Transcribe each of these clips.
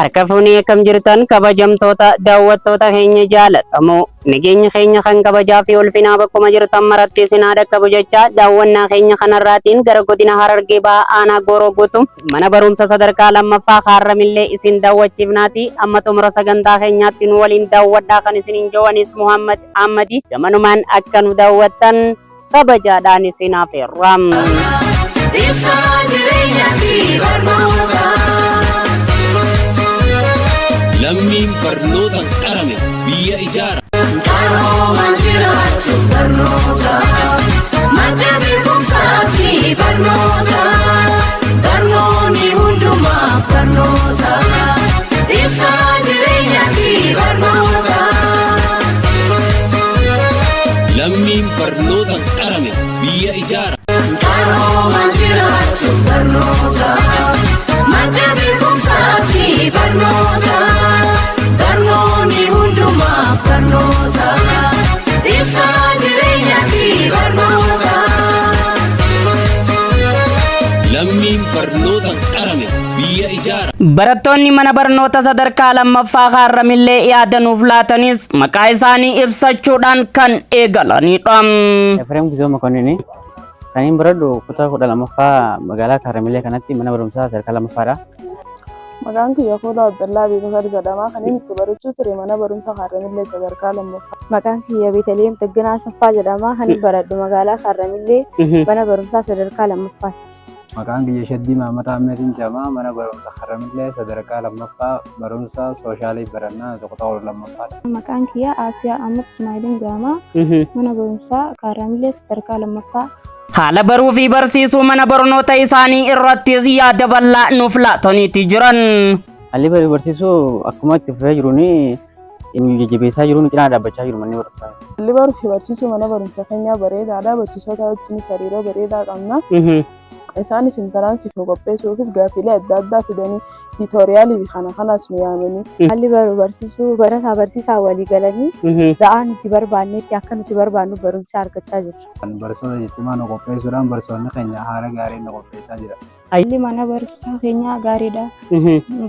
Harka fuunee kam jirtan kabajamtoota daawwattoota keenya jaalatamoo nageenya keenya kan kabajaa fi ulfinaa bakkuma jirtan maratti isinaa dhaqqabu jecha daawwannaa keenya kanarraatiin gara godina Harargee Bahaa aanaa Gooroo Guutuu mana barumsa sadarkaa lammaffaa Harramillee isin daawwachiifnaati. Amma xumura sagantaa keenyaatti nu waliin daawwadhaa kan isiniin jawwanis Muhammad Ahmadi gamanumaan akka nu daawwattan kabajaadhaan isin affeerram. Lammiin barnoota qarame biyya ijaara. Qaroomaan jiraachuuf barnoota madda beekumsaa fi barnoota barnoonni hundumaaf barnoota ibsaa jireenyaa fi barnoota. Lammiin barnoota qarame biyya ijaara. Qaroomaan jiraachuuf barnoota madda beekumsaa fi barnoota. Barnoonni hundumaaf barnoota ibsaa jireenyaa fi barnoota. Lammiin barnoota qarame biyya ijaara. Barattoonni mana barnoota sadarkaa lammaffaa Harramillee yaadanuuf laatanis maqaa isaanii ibsachuudhaan kan eegalanidha. Efreem Gizoo Makonnini kan hin baradhu kutaa 12ffaa magaalaa Harramillee kanatti mana barumsaa sadarkaa lammaffaadha. Maqaan kiyya Koolaa Abdallaa Beekosaa jedhama. Kan inni itti barachuu ture mana barumsa Harramillee sadarkaa lammaffaa. Maqaan kiyya Beeteleem Tagginaa Saffaa jedhama. Kan inni baradhu magaalaa Harramillee mana barumsaa sadarkaa lammaffaati. Maqaan kiyya Shaddii Maammat Ahmedin jedhama. Mana barumsa Harramillee sadarkaa lammaffaa barumsa sooshaaliif barannaa kutaa 12ffaadha. Maqaan kiyya Asiyaa Ahmad Ismaa'ilin jedhama. Mana barumsaa Harramillee sadarkaa lammaffaa. Haala baruu fi barsiisuu mana barnoota isaanii irrattis yaada bal'aa nuuf laataniiti jiran. Haalli baruu barsiisuu akkuma itti fufee jiruuni jajjabeessaa jiruun cinaa dhaabbachaa jiru manni barumsaa. Haalli baruu fi barsiisuu mana barumsa keenyaa bareedaadha. Barsiisota wajjinis hariiroo bareedaa qabna. Isaanis intaraansiif nu qopheessuufis gaaffiilee adda addaa fidanii tiitooriyaalii fi kanas nu yaamanii. Haalli baruu barsiisuu barataa barsiisaa walii galanii za'aa nuti barbaannetti akka nuti barbaannu barumsa argachaa jirra. Barsiisota jijjiiraa nu qopheessuudhaan barsiisonni keenya haala gaariin nu qopheessaa jira. Haalli mana barumsaa keenyaa gaariidha.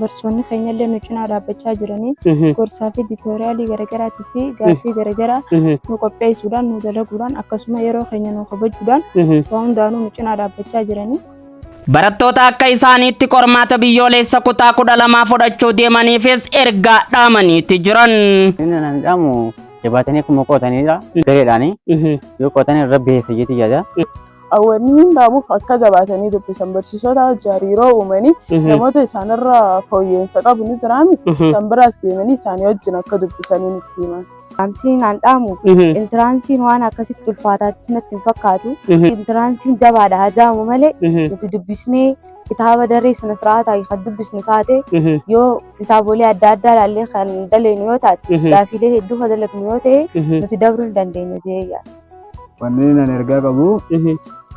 Barsiisonni keenya illee nu cinaa dhaabbachaa jiranii gorsaa fi tiitooriyaalii garaagaraatii fi gaaffii garaagaraa nu qopheessuudhaan nu dalaguudhaan akkasuma yeroo keenya nu kabajuudhaan waan hundaanuu nu cinaa dhaabbachaa jiranii. Barattoota akka isaaniitti qormaata biyyoolessa kutaa 12 fudhachuu deemaniifis ergaa dhaamaniiti jiran. Inni naan dhaamu jabaatanii akkuma qootanidha. Gareedhaani yoo qootan irra beessa jeeti yaada. Awwanni hundaamuuf akka jabaatanii dubbisan barsiisota wajjin hariiroo uumanii namoota isaanirraa fooyya'insa qabu ni jiraami. Isaan biraas deemanii isaanii wajjin akka dubbisanii nutti himan. Dhaamsiin naan dhaamu intiraansiin waan akkasitti ulfaataatis natti hin fakkaatu. Intiraansiin jabaadha haa jaamu malee nuti dubbisnee kitaaba daree sana siraataa kan dubbisnu taate yoo kitaabolee adda addaa ilaallee kan daleenu yoo taate gaaffiilee hedduu kan dalagnu yoo ta'e nuti dabruu hin dandeenyu jee. Wanni nan ergaa qabu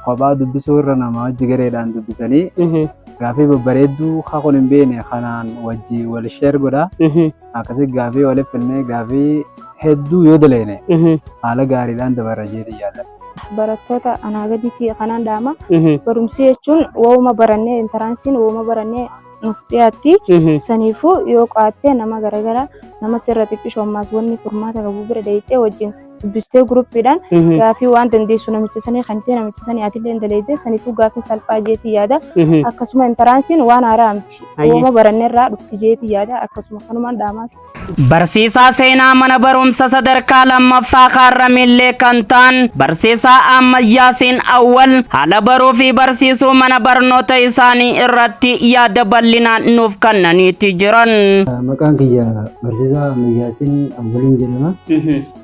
kophaa dubbisuu irra nama wajji gareedhaan dubbisanii gaaffii babbareedduu haquun hin beekne kanaan wajji wal sheer godha. Akkasii gaaffii waliif finnee gaaffii hedduu yoo daleene haala gaariidhaan dabarra jeeti yaada. Barattoota anaa gadiitii kanaan dhaama. Barumsi jechuun waa'uma barannee intaraansiin waa'uma barannee nuuf dhiyaatti. Saniifuu yoo qo'attee nama garaagaraa nama sirra xiqqishoomaas wanni furmaata qabu bira deettee wajjin dubbistee guruppiidhaan gaaffii waan dandeessu namicha sanii kan ta'e namicha sanii atillee daleettee saniifuu gaaffii salphaa jeetii yaada. Akkasuma intaraansiin waan haaraa miti. Waa'uma baranneerraa dhufti jeetii yaada. Akkasuma kanumaan dhaamaa. Barsiisaa seenaa mana barumsa sadarkaa lammaffaa Harramillee kan ta'an barsiisaa Ahmad Yaasiin Awwal haala baruu fi barsiisuu mana barnoota isaanii irratti yaada bal'inaan nuuf kennaniiti jiran. Maqaan kiyya barsiisaa Ahmad Yaasiin Awwaliin jedhama.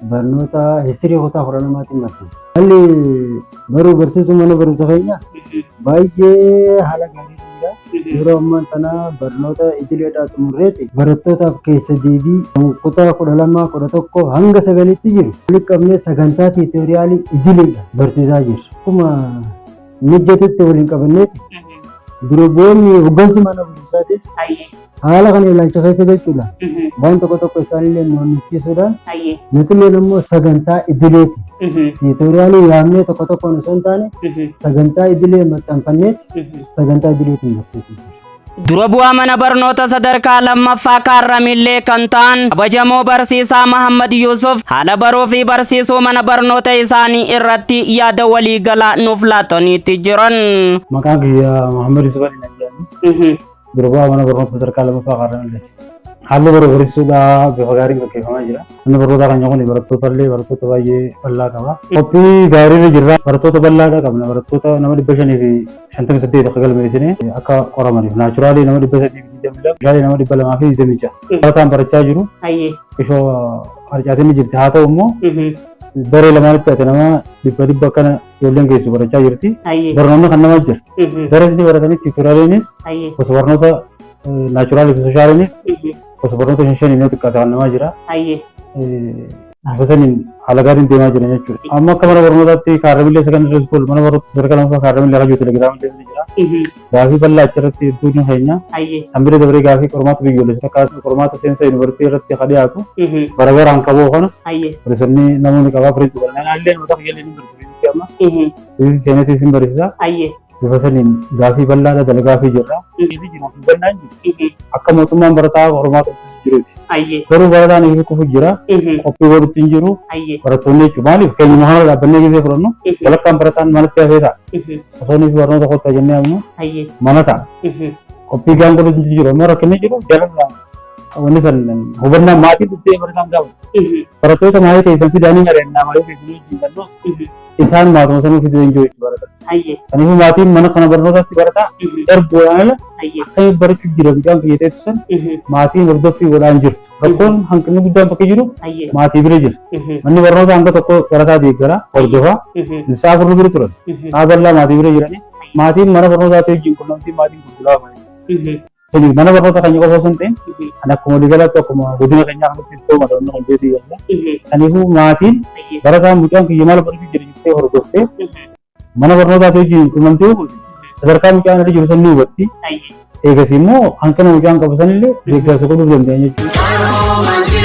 Barnoota histirii kutaa 12tiin barsiisa. Haalli baruu barsiisuu mana barumsa keenyaa baay'ee haala gaarii yeroo ammaa kana barnoota idileedhaa xumurreeti barattootaaf keessa deebii kutaa 12 11 hanga 9tti jiru walitti qabnee sagantaa tiitooriyaalii idileedha barsiisaa jirra. Akkuma mijjatutti waliin qabanneeti durboonni hoggansi mana barumsaatis haala kana ilaalcha keessa galchuudha. Waan tokko isaanillee nuwwannichiisuudhaan nutillee immoo sagantaa idileeti. Tiitooriyaalii yaamnee tokko osoo hin taane sagantaa idilee maxxanfanneeti sagantaa idileetiin barsiisuu. Dura bu'aa mana barnoota sadarkaa lammaffaa Kaarramillee kan ta'an kabajamoo barsiisaa Mahammad Yusuf haala baruu fi barsiisuu mana barnoota isaanii irratti yaada waliigalaa nuuf laataniitti jiran. Maqaan kiyya Mahammad Yusuf Ali Najjaani. Dura bu'aa mana barnoota sadarkaa lammaffaa Kaarramillee. Haalli baruu barsiisuudhaa bifa gaariin gaggeeffamaa jira. Manni barnootaa kan kun barattoota baay'ee bal'aa qaba. Qophii gaariirra jirra. Barattoota bal'aadha qabna. Barattoota nama 558 akka galmeessine akka qoramaniif. Naachuraalii nama 322, bishaalii nama 226. Barataan barachaa jiru. Ishoo harcaatiin ni jirti. Haa ta'u immoo daree lamaanitti ati nama 100 akkana ijoolleen geessu barachaa jirti. Barnoonni kan nama jira. Dareesni baratanii tiituraaliinis gosa barnoota naachuraalii fi sooshaaliinis gosa barnoota shan inni xiqqaata namaa jira. Bosaniin haala gaariin deemaa jiran jechuudha. Amma akka mana barnootaatti Kaarramillee Secondary School mana barnoota sadarkaa lammaffaa Kaarramillee akka jiru telegiraamillee jira. Gaafii bal'aa achirratti hedduun keenya. Sanbira dabaree gaafii qormaata biyyoolessaa akka qormaata seensa yuunivarsiitii irratti akka dhiyaatu barabaraan qaboo kana barsiisonni namoonni qabaa piriinsipaal naallee namoota fayyadanii ni barsiisuu amma. Fiiziksii seenetii sin barsiisa. Bifa saniin gaafii bal'aadha dalagaa fi jirra. Akka mootummaan barataa qormaata jiruuti. Garuu barataan ifi kufu jira. Qophii godhutti hin jiru. Barattoonni jechuun maaliif keenyuma haala dhaabbannee gisee fudhannu walakkaan barataan manatti hafee ta'a. Osoo inni barnoota kottaa jennee ammoo mana ta'a. Qophii gaan godhutti hin jiru. Ammoo rakkinni jiru jaalala. Wanni san hubannaan maatii dhuftee barataan gaafatu. Barattoota maatii teessan fidanii nyareennaa maatii teessan wajjin gannoo isaan maatuma sanuu fiduu hin jiru jechuudha. Kanaafuu maatiin mana kana barnootaatti barataa darbuudhaan ala akka barachuu jira bidhaan kiyyateetu san maatiin hordoffii godhaan jirtu. Rakkoon hanqinni guddaan bakka jiru maatii bira jira. Manni barnoota hanga tokko barataa deeggara hordofaa isaa furnu bira turan. Isaa bal'aa maatii bira jiranii maatiin mana barnootaatti wajjin quunnamtii maatiin gurguraa Jadi mana barnoota keenya qofa osoo hin ta'in kan akkuma waliigalaatti akkuma godina keenyaa kanattis ta'u madaa'umna kan jeetii galla. Saniifuu maatiin barataan mucaan kiyya maal barachuu jira jettee hordoftee mana barnootaatti wajjin quunnamtii sadarkaa mucaan irra jiru san ni hubatti. Eegas immoo hanqina mucaan qabu sanillee deeggarsa godhuu danda'an jechuudha.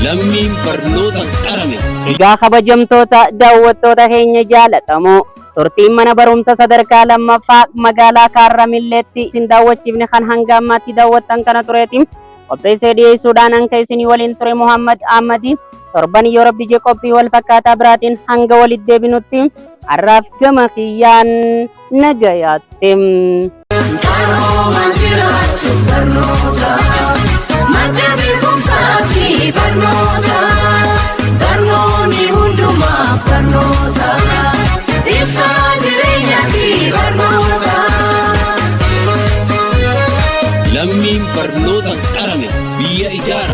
Lammiin barnoota qarame. Egaa kabajamtoota daawwattoota keenya jaalatamoo turtiin mana barumsa sadarkaa lammaffaa magaalaa Kaarramilleetti isin daawwachiifne kan hanga ammaatti daawwattan kana tureetiin qopheessee dhiyeessuudhaan anka isinii waliin ture Muhammad Ahmadi. Torban yoo rabbi jee qophii wal fakkaataa biraatiin hanga walitti deebinutti har'aaf gama kiyyaan nagayaatti. Lammiin barnoota qarame biyya ijaara.